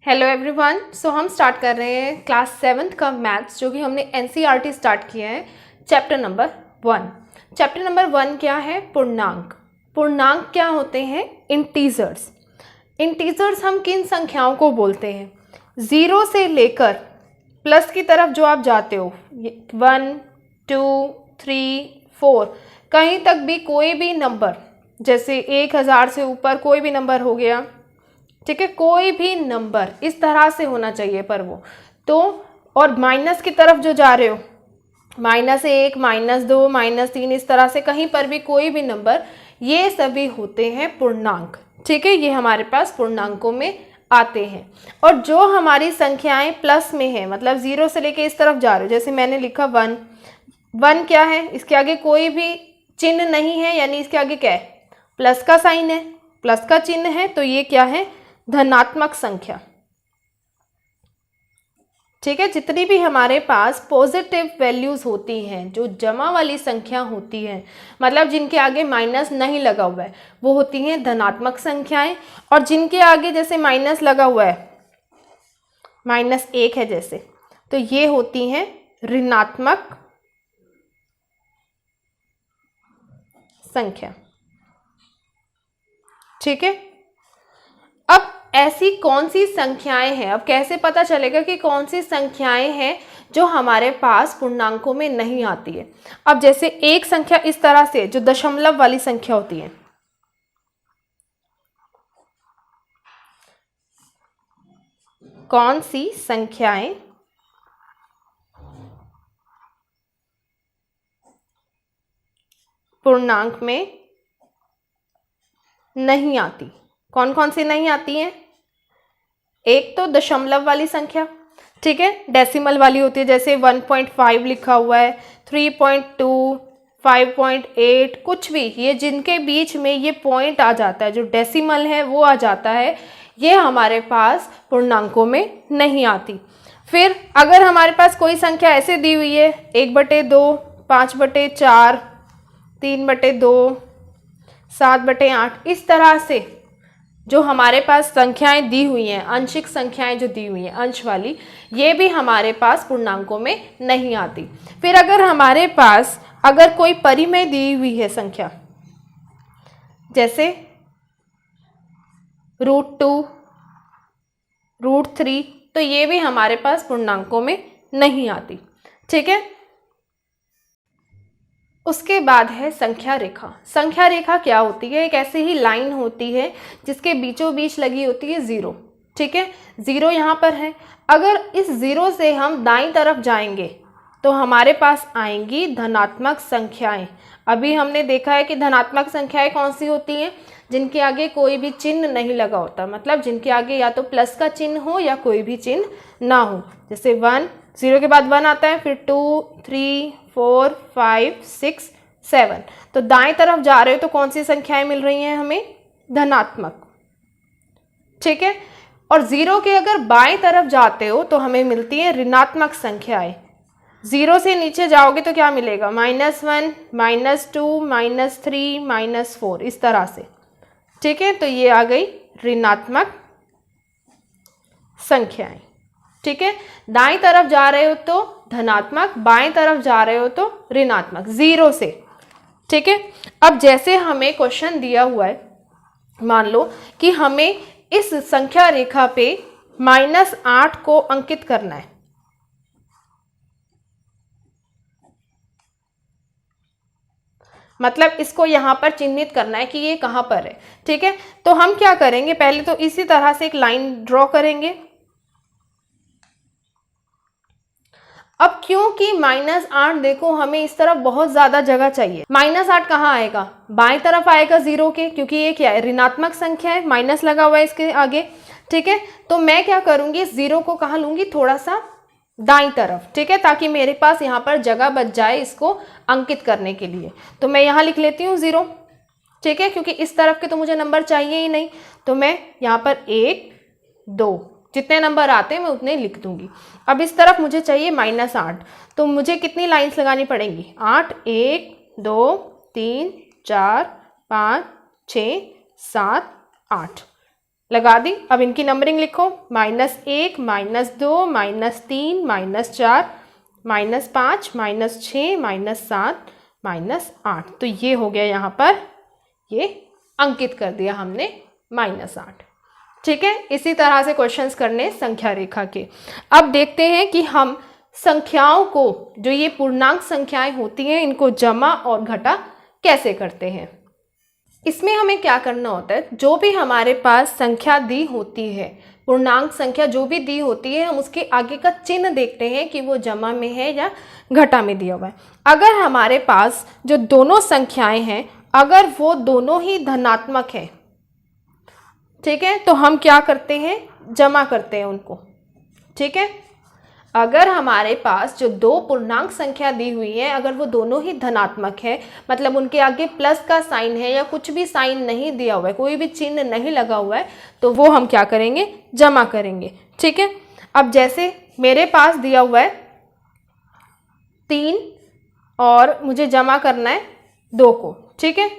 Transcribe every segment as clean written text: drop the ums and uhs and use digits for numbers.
Hello everyone. सो हम start कर रहे हैं क्लास 7th का मैथ्स, जो कि हमने एनसीईआरटी स्टार्ट किया है। Chapter number 1। चैप्टर नंबर 1 क्या है? पूर्णांक। पूर्णांक क्या होते हैं? इंटीजर्स। इंटीजर्स हम किन संख्याओं को बोलते हैं? 0 से लेकर प्लस की तरफ जो आप जाते हो, 1 2 3 4, कहीं तक भी कोई भी नंबर, जैसे 1000 से ऊपर कोई भी नंबर हो गया, ठीक है, कोई भी नंबर इस तरह से होना चाहिए पर वो तो, और माइनस की तरफ जो जा रहे हो, -1 -2 -3, इस तरह से कहीं पर भी कोई भी नंबर, ये सभी होते हैं पूर्णांक। ठीक है, ये हमारे पास पूर्णांकों में आते हैं। और जो हमारी संख्याएं प्लस में है, मतलब 0 से लेके इस तरफ जा रहे हो, जैसे मैंने लिखा 1, 1 क्या है? इसके आगे कोई भी चिन्ह नहीं है, यानी इसके आगे क्या है? प्लस का साइन है, प्लस का चिन्ह है, तो ये क्या है? धनात्मक संख्या। ठीक है, जितनी भी हमारे पास पॉजिटिव वैल्यूज होती हैं, जो जमा वाली संख्या होती है, मतलब जिनके आगे माइनस नहीं लगा हुआ है, वो होती हैं धनात्मक संख्याएं। और जिनके आगे जैसे माइनस लगा हुआ है, -1 है जैसे, तो ये होती हैं ऋणात्मक संख्या। ठीक है, अब ऐसी कौन सी संख्याएं हैं, अब कैसे पता चलेगा कि कौन सी संख्याएं हैं जो हमारे पास पूर्णांकों में नहीं आती है? अब जैसे एक संख्या इस तरह से, जो दशमलव वाली संख्या होती है, कौन सी संख्याएं पूर्णांक में नहीं आती? कौन कौन सी नहीं आती हैं? एक तो दशमलव वाली संख्या, ठीक है, डेसिमल वाली होती है, जैसे 1.5 लिखा हुआ है, 3.2, 5.8, कुछ भी, ये जिनके बीच में ये पॉइंट आ जाता है, जो डेसिमल है वो आ जाता है, ये हमारे पास पूर्णांकों में नहीं आती। फिर अगर हमारे पास कोई संख्या ऐसे दी हुई है, 1/2, 5/4, 3/2, 7/8, इस तरह से जो हमारे पास संख्याएं दी हुई हैं, आंशिक संख्याएं जो दी हुई हैं, अंश वाली, ये भी हमारे पास पूर्णांकों में नहीं आती। फिर अगर हमारे पास अगर कोई परिमेय दी हुई है संख्या, जैसे √2, √3, तो ये भी हमारे पास पूर्णांकों में नहीं आती। ठीक है, उसके बाद है संख्या रेखा। संख्या रेखा क्या होती है? एक ऐसी ही लाइन होती है जिसके बीचों बीच लगी होती है 0। ठीक है, 0 यहाँ पर है। अगर इस 0 से हम दाईं तरफ जाएंगे तो हमारे पास आएंगी धनात्मक संख्याएं। अभी हमने देखा है कि धनात्मक संख्याएं कौन सी होती हैं? जिनके आगे कोई भी चिन्ह नहीं लगा होता, मतलब जिनके आगे या तो प्लस का चिन्ह हो या कोई भी चिन्ह ना हो। जैसे 1, 0 के बाद 1 आता है, फिर 2, 3, 4, 5, 6, 7, तो दाएं तरफ जा रहे हो तो कौन सी संख्याएं मिल रही हैं हमें? धनात्मक। ठीक है, और 0 के अगर बाएं तरफ जाते हो तो हमें मिलती है ऋणात्मक संख्याएं। 0 से नीचे जाओगे तो क्या मिलेगा? -1, -2, -3, -4, इस तरह से। ठीक है, तो ये आ गई ऋणात्मक संख्याएं। ठीक है, दाईं तरफ जा रहे हो तो धनात्मक, बाएं तरफ जा रहे हो तो ऋणात्मक, 0 से। ठीक है, अब जैसे हमें क्वेश्चन दिया हुआ है, मान लो कि हमें इस संख्या रेखा पे -8 को अंकित करना है, मतलब इसको यहां पर चिन्हित करना है कि ये कहां पर है। ठीक है, तो हम क्या करेंगे? पहले तो इसी तरह से एक लाइन ड्रॉ करेंगे। अब क्योंकि -8, देखो हमें इस तरफ बहुत ज्यादा जगह चाहिए, -8 कहाँ आएगा? बाएं तरफ आएगा 0 के, क्योंकि ये क्या है? ऋणात्मक संख्या है, माइनस लगा हुआ है इसके आगे। ठीक है, तो मैं क्या करूंगी? इस 0 को कहाँ लूंगी? थोड़ा सा दाईं तरफ। ठीक है, ताकि मेरे पास यहाँ पर जगह बच जाए इसको अंकित करने के लिए। तो मैं यहाँ लिख लेती हूँ 0। ठीक है, क्योंकि इस तरफ के तो मुझे नंबर चाहिए ही नहीं, तो मैं यहाँ पर 1, 2, जितने नंबर आते हैं मैं उतने लिख दूंगी। अब इस तरफ मुझे चाहिए -8, तो मुझे कितनी लाइंस लगानी पड़ेंगी? 8, 1, 2, 3, 4, 5, 6, 7, 8। लगा दी। अब इनकी नंबरिंग लिखो, -1, -2, -3, -4, -5, -6, -7, -8। तो ये हो गया यहाँ पर, ये अंकित कर दिया हमने -8। ठीक है, इसी तरह से क्वेश्चंस करने संख्या रेखा के। अब देखते हैं कि हम संख्याओं को, जो ये पूर्णांक संख्याएं होती हैं, इनको जमा और घटा कैसे करते हैं। इसमें हमें क्या करना होता है, जो भी हमारे पास संख्या दी होती है, पूर्णांक संख्या जो भी दी होती है, हम उसके आगे का चिन्ह देखते हैं कि वो जमा में है या घटा में दिया हुआ है। अगर हमारे पास जो दोनों संख्याएं हैं, अगर वो दोनों ही धनात्मक है, ठीक है, तो हम क्या करते हैं, जमा करते हैं उनको। ठीक है, अगर हमारे पास जो दो पूर्णांक संख्या दी हुई है, अगर वो दोनों ही धनात्मक है, मतलब उनके आगे प्लस का साइन है या कुछ भी साइन नहीं दिया हुआ है, कोई भी चिन्ह नहीं लगा हुआ है, तो वो हम क्या करेंगे, जमा करेंगे। ठीक है, अब जैसे मेरे पास दिया हुआ है 3 और मुझे जमा करना है 2 को। ठीक है,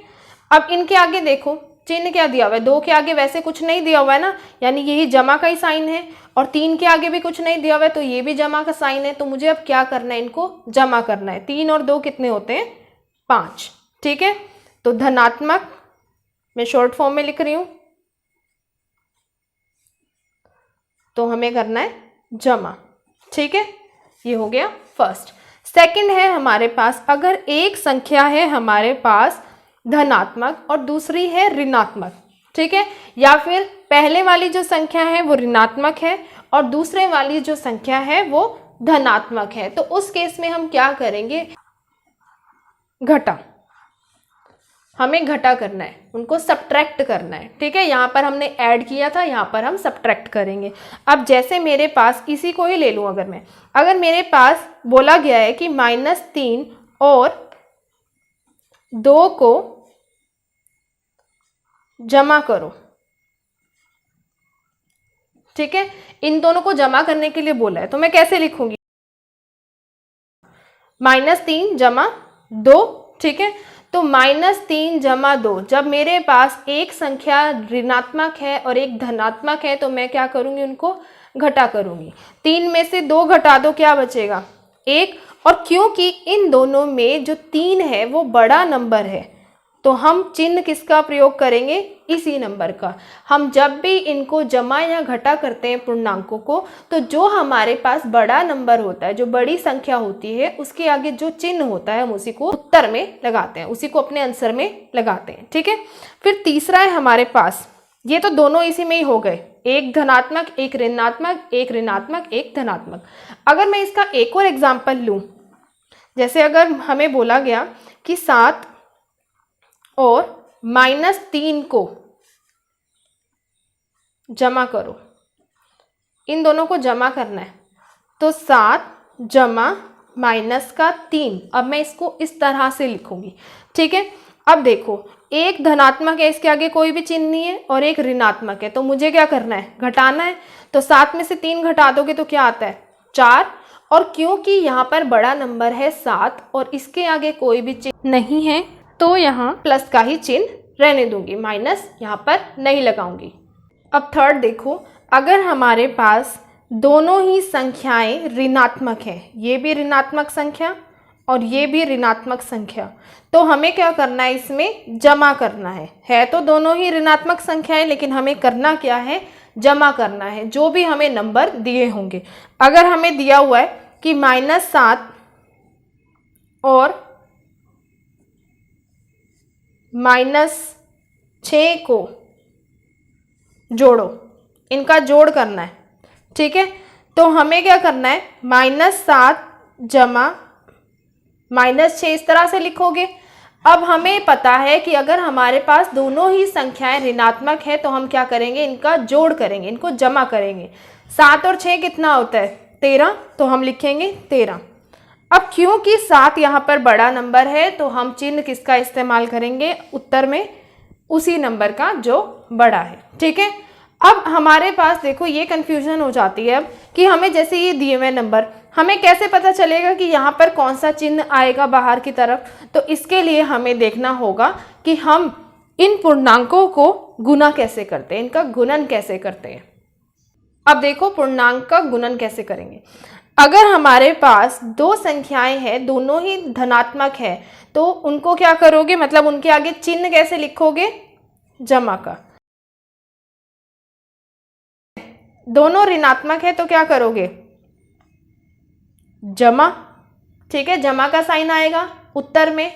अब इनके आगे देखो चिन्ह क्या दिया हुआ है, 2 के आगे वैसे कुछ नहीं दिया हुआ है ना, यानी यही जमा का ही साइन है, और 3 के आगे भी कुछ नहीं दिया हुआ है, तो ये भी जमा का साइन है। तो मुझे अब क्या करना है, इनको जमा करना है। 3 और 2 कितने होते हैं, 5। ठीक है, तो धनात्मक मैं शॉर्ट फॉर्म में लिख रही हूं, तो हमें करना है जमा। ठीक है, ये हो गया फर्स्ट। सेकंड है हमारे पास, अगर एक संख्या है हमारे पास धनात्मक और दूसरी है ऋणात्मक, ठीक है, या फिर पहले वाली जो संख्या है वो ऋणात्मक है और दूसरे वाली जो संख्या है वो धनात्मक है, तो उस केस में हम क्या करेंगे, घटा। हमें घटा करना है, उनको सब्ट्रैक्ट करना है। ठीक है, यहाँ पर हमने ऐड किया था, यहाँ पर हम सब्ट्रैक्ट करेंगे। अब जैसे मेरे पास, इसी को ही ले लूँ, अगर मेरे पास बोला गया है कि -3 और 2 को जमा करो। ठीक है, इन दोनों को जमा करने के लिए बोला है, तो मैं कैसे लिखूंगी, -3 जमा 2। ठीक है, तो -3 जमा 2, जब मेरे पास एक संख्या ऋणात्मक है और एक धनात्मक है, तो मैं क्या करूंगी, उनको घटा करूंगी। 3 में से 2 घटा दो, क्या बचेगा, 1। और क्योंकि इन दोनों में जो 3 है वो बड़ा नंबर है, तो हम चिन्ह किसका प्रयोग करेंगे, इसी नंबर का। हम जब भी इनको जमा या घटा करते हैं पूर्णांकों को, तो जो हमारे पास बड़ा नंबर होता है, जो बड़ी संख्या होती है, उसके आगे जो चिन्ह होता है हम उसी को उत्तर में लगाते हैं, उसी को अपने आंसर में लगाते हैं। ठीक है, फिर तीसरा है हमारे पास, ये तो दोनों इसी में ही हो गए, एक धनात्मक एक ऋणात्मक, एक ऋणात्मक एक धनात्मक। अगर मैं इसका एक और एग्जाम्पल लूँ, जैसे अगर हमें बोला गया कि 7 और -3 को जमा करो, इन दोनों को जमा करना है, तो 7 जमा -3। अब मैं इसको इस तरह से लिखूंगी। ठीक है, अब देखो, एक धनात्मक है, इसके आगे कोई भी चिन्ह नहीं है, और एक ऋणात्मक है, तो मुझे क्या करना है, घटाना है। तो 7 में से 3 घटा दोगे तो क्या आता है, 4। और क्योंकि यहाँ पर बड़ा नंबर है 7 और इसके आगे कोई भी चिन्ह नहीं है, तो यहाँ प्लस का ही चिन्ह रहने दूंगी, माइनस यहाँ पर नहीं लगाऊंगी। अब थर्ड देखो, अगर हमारे पास दोनों ही संख्याएं ऋणात्मक है, ये भी ऋणात्मक संख्या और ये भी ऋणात्मक संख्या, तो हमें क्या करना है, इसमें जमा करना है तो दोनों ही ऋणात्मक संख्याएं, लेकिन हमें करना क्या है, जमा करना है जो भी हमें नंबर दिए होंगे। अगर हमें दिया हुआ है कि -7 और -6 को जोड़ो, इनका जोड़ करना है। ठीक है, तो हमें क्या करना है, -7 जमा -6, इस तरह से लिखोगे। अब हमें पता है कि अगर हमारे पास दोनों ही संख्याएं ऋणात्मक है, तो हम क्या करेंगे, इनका जोड़ करेंगे, इनको जमा करेंगे। 7 और 6 कितना होता है, 13, तो हम लिखेंगे 13। अब क्योंकि 7 यहाँ पर बड़ा नंबर है, तो हम चिन्ह किसका इस्तेमाल करेंगे, उत्तर में उसी नंबर का जो बड़ा है। ठीक है, अब हमारे पास देखो ये कन्फ्यूजन हो जाती है अब कि हमें जैसे ये दिए हुए नंबर, हमें कैसे पता चलेगा कि यहाँ पर कौन सा चिन्ह आएगा बाहर की तरफ। तो इसके लिए हमें देखना होगा कि हम इन पूर्णांकों को गुना कैसे करते हैं, इनका गुणन कैसे करते हैं। अब देखो पूर्णांक का गुणन कैसे करेंगे। अगर हमारे पास दो संख्याएं हैं, दोनों ही धनात्मक है, तो उनको क्या करोगे, मतलब उनके आगे चिन्ह कैसे लिखोगे, जमा का। दोनों ऋणात्मक है तो क्या करोगे, जमा, ठीक है, जमा का साइन आएगा उत्तर में।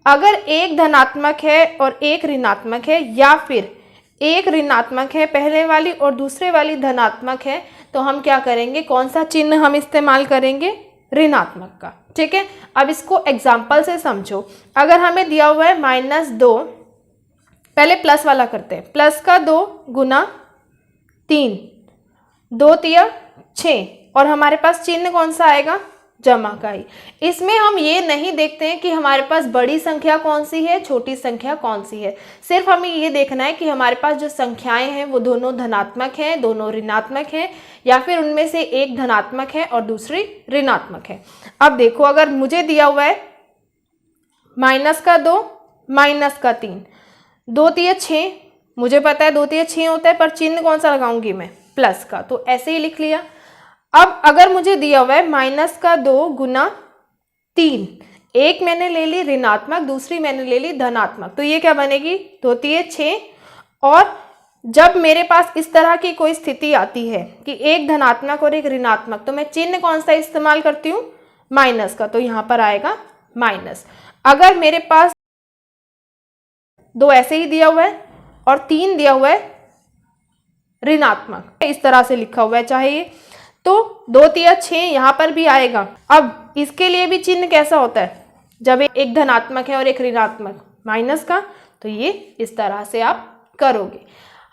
अगर एक धनात्मक है और एक ऋणात्मक है, या फिर एक ऋणात्मक है पहले वाली और दूसरे वाली धनात्मक है, तो हम क्या करेंगे, कौन सा चिन्ह हम इस्तेमाल करेंगे, ऋणात्मक का, ठीक है। अब इसको एग्जाम्पल से समझो। अगर हमें दिया हुआ है -2, पहले प्लस वाला करते हैं, प्लस का 2 गुना 3, 2 तिया 6, और हमारे पास चिन्ह कौन सा आएगा, जमा का ही। इसमें हम ये नहीं देखते हैं कि हमारे पास बड़ी संख्या कौन सी है, छोटी संख्या कौन सी है, सिर्फ हमें ये देखना है कि हमारे पास जो संख्याएं हैं वो दोनों धनात्मक हैं, दोनों ऋणात्मक हैं, या फिर उनमें से एक धनात्मक है और दूसरी ऋणात्मक है। अब देखो, अगर मुझे दिया हुआ है -2 -3, 2 तिया 6, मुझे पता है 2 तिया 6 होता है, पर चिन्ह कौन सा लगाऊंगी मैं, प्लस का, तो ऐसे ही लिख लिया। अब अगर मुझे दिया हुआ है -2 गुना 3, एक मैंने ले ली ऋणात्मक, दूसरी मैंने ले ली धनात्मक, तो ये क्या बनेगी, 2 तिया 6। और जब मेरे पास इस तरह की कोई स्थिति आती है कि एक धनात्मक और एक ऋणात्मक, तो मैं चिन्ह कौन सा इस्तेमाल करती हूँ, माइनस का, तो यहाँ पर आएगा माइनस। अगर मेरे पास 2 ऐसे ही दिया हुआ है और 3 दिया हुआ है ऋणात्मक, इस तरह से लिखा हुआ है चाहे ये, तो 2 तिया 6 यहाँ पर भी आएगा। अब इसके लिए भी चिन्ह कैसा होता है, जब एक धनात्मक है और एक ऋणात्मक, माइनस का, तो ये इस तरह से आप करोगे।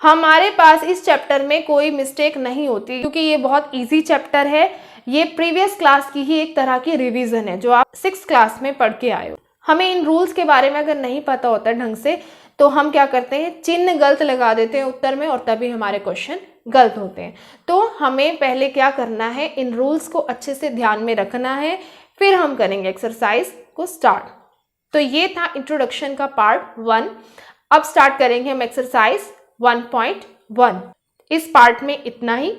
हमारे पास इस चैप्टर में कोई मिस्टेक नहीं होती, क्योंकि ये बहुत इजी चैप्टर है। ये प्रीवियस क्लास की ही एक तरह की रिवीजन है जो आप 6th क्लास में पढ़ के आए हो। हमें इन रूल्स के बारे में अगर नहीं पता होता ढंग से, तो हम क्या करते हैं, चिन्ह गलत लगा देते हैं उत्तर में, और तभी हमारे क्वेश्चन गलत होते हैं। तो हमें पहले क्या करना है, इन रूल्स को अच्छे से ध्यान में रखना है, फिर हम करेंगे एक्सरसाइज को स्टार्ट। तो ये था इंट्रोडक्शन का पार्ट 1। अब स्टार्ट करेंगे हम एक्सरसाइज 1.1। इस पार्ट में इतना ही।